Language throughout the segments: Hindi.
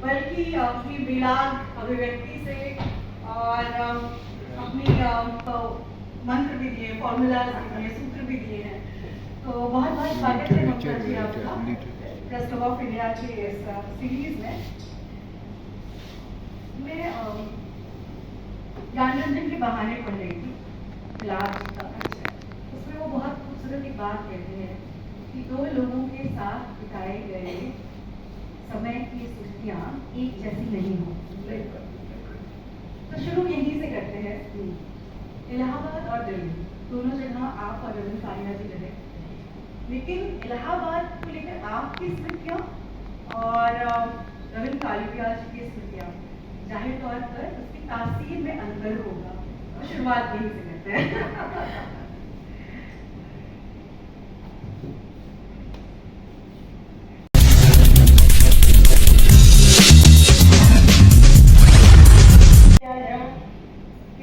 बल्कि अपनी विलाग अभिव्यक्ति से और अपनी मंत्र भी दिए, फॉर्मूलाज भी दिए, सूत्र भी दिए हैं। तो बहुत बहुत स्वागत है ममता जी आपका प्रेस क्लब ऑफ इंडिया की इस सीरीज में। मैं ज्ञानरंजन के बहाने पढ़ रही थी, विलाग का उसमें वो बहुत खूबसूरत एक बात कहते हैं कि दो लोगों के साथ बिताए गए समय की स्मृतियाँ एक जैसी नहीं हो। तो शुरू यहीं से करते हैं। इलाहाबाद और दिल्ली दोनों जगह आप और रविंद्र कालिया जी रहे, लेकिन इलाहाबाद को लेकर आपकी स्मृतियाँ और रविंद्र कालिया जी की स्मृतियाँ जाहिर तौर पर उसकी तासीर में अंतर होगा। तो शुरुआत यहीं से करते हैं।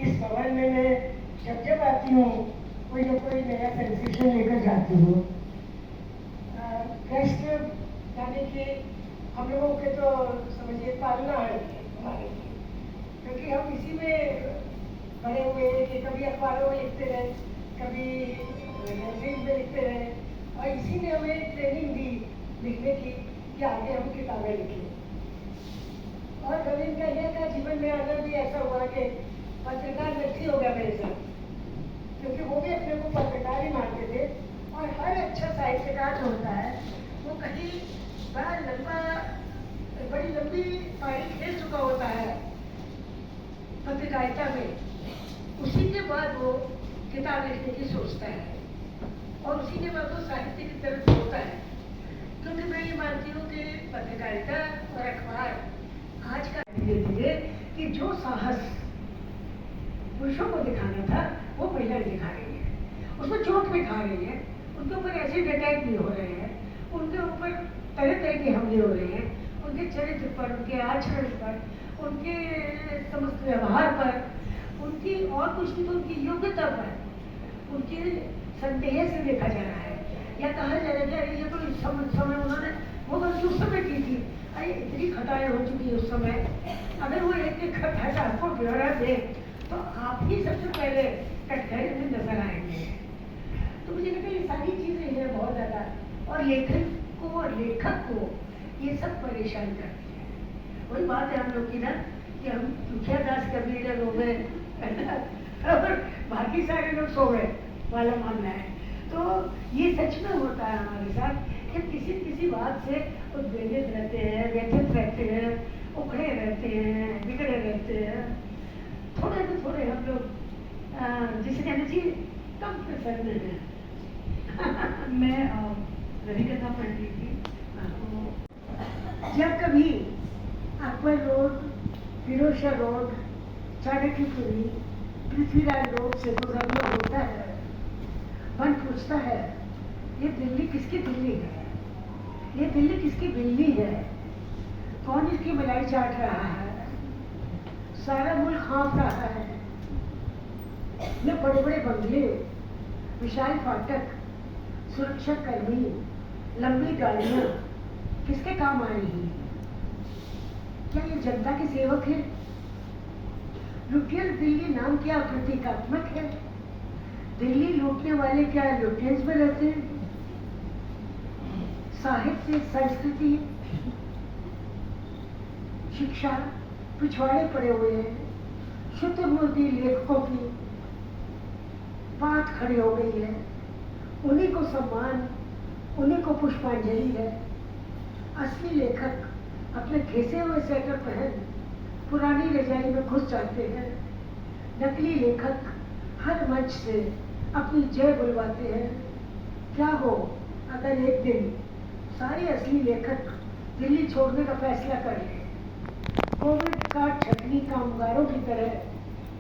इस भवन में मैं जब आती हूँ कोई ना कोई नया सेंसेशन लेकर जाती हूँ। गेस्ट यानी कि हम लोगों के तो समझिए पालना है हमारे, क्योंकि हम इसी में बड़े हुए कि कभी अखबारों में लिखते रहे, कभी मैगजीन में लिखते रहे, और इसी ने हमें ट्रेनिंग दी लिखने की कि आगे हम किताबें लिखें। और रविंद्र कालिया का जीवन में आना भी ऐसा हुआ कि पत्रकार व्यक्ति हो गया मेरे साथ, क्योंकि वो भी अपने को पत्रकार ही मानते थे। और हर अच्छा साहित्यकार जो होता है वो कहीं बड़ा लंबा बड़ी लंबी पारी खेल चुका होता है पत्रकारिता में। उसी के बाद वो किताब लिखने की सोचता है और उसी के बाद वो साहित्य की तरफ होता है। क्योंकि मैं ये मानती हूँ कि पत्रकारिता और अखबार आज का धीरे धीरे कि जो साहस पुरुषों को दिखाना था वो महिलाएं दिखा रही है, उसमें चोट भी खा रही है, उनके ऊपर एसिड अटैक भी हो रहे हैं, उनके ऊपर तरह तरह के हमले हो रहे हैं, उनके चरित्र पर, उनके आचरण पर, उनके समस्त व्यवहार पर, उनकी और कुछ भी तो उनकी योग्यता पर, उनके संदेह से देखा जा रहा है या कहा जा रहा है ये तो इस समय उन्होंने वो गलती उस समय की थी। अरे इतनी खटाएं हो चुकी है उस समय, अगर वो एक एक खटाई का आपको ब्यौरा दे तो आप ही सबसे पहले कटघरे में नजर आएंगे। तो मुझे लगता है ये सारी चीजें हैं बहुत ज्यादा, और लेखक को ये सब परेशान करती है। वही बात है हम लोग की ना कि हम दुखिया दास कबीर है रोवे और बाकी सारे लोग सो गए वाला मानना है। तो ये सच में होता है हमारे साथ कि किसी बात से उद्वेलित रहते हैं, व्यथित रहते हैं, उखड़े रहते हैं, बिगड़े रहते हैं। थोड़े हम लोग जिसे कहना चाहिए कम प्रसन्न है। मैं रवि कथा पढ़ रही थी, तो जब कभी Akbar road, Firozshah road, Chanakyapuri, Prithviraj road से गुजरना होता है, मन पूछता है ये दिल्ली किसकी दिल्ली है, ये दिल्ली किसकी बिल्ली है, कौन इसकी मलाई चाट रहा है, सारा मुल्क हाँफ रहा है। ये बड़े बड़े बंगले, विशाल फाटक, सुरक्षा कर्मी, लंबी गाड़ियां किसके काम आ रही हैं? क्या ये जनता के सेवक है? लुटियन दिल्ली नाम क्या प्रतीकात्मक है? दिल्ली लूटने वाले क्या लुटियंस में रहते हैं? साहित्य, संस्कृति, शिक्षा पिछवाड़े पड़े हुए हैं। शुद्ध मूर्ति लेखकों की बात खड़ी हो गई है, उन्हीं को सम्मान, उन्हीं को पुष्पांजलि है। असली लेखक अपने घिसे हुए स्वेटर पहन पुरानी रजाई में घुस जाते हैं। नकली लेखक हर मंच से अपनी जय बुलवाते हैं। क्या हो अगर एक दिन सारे असली लेखक दिल्ली छोड़ने का फैसला कर ले, कोविड का छटनी कामगारों की तरह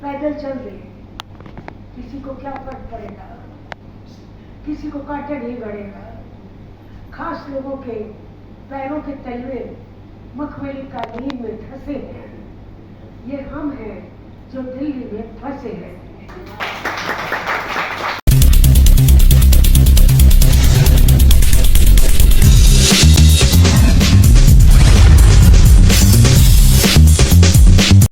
पैदल चल रहे, किसी को क्या फर्क पड़ेगा? किसी को कांटा नहीं गड़ेगा। खास लोगों के पैरों के तलवे मखमली कालीन में धंसे हैं। ये हम हैं जो दिल्ली में फंसे हैं।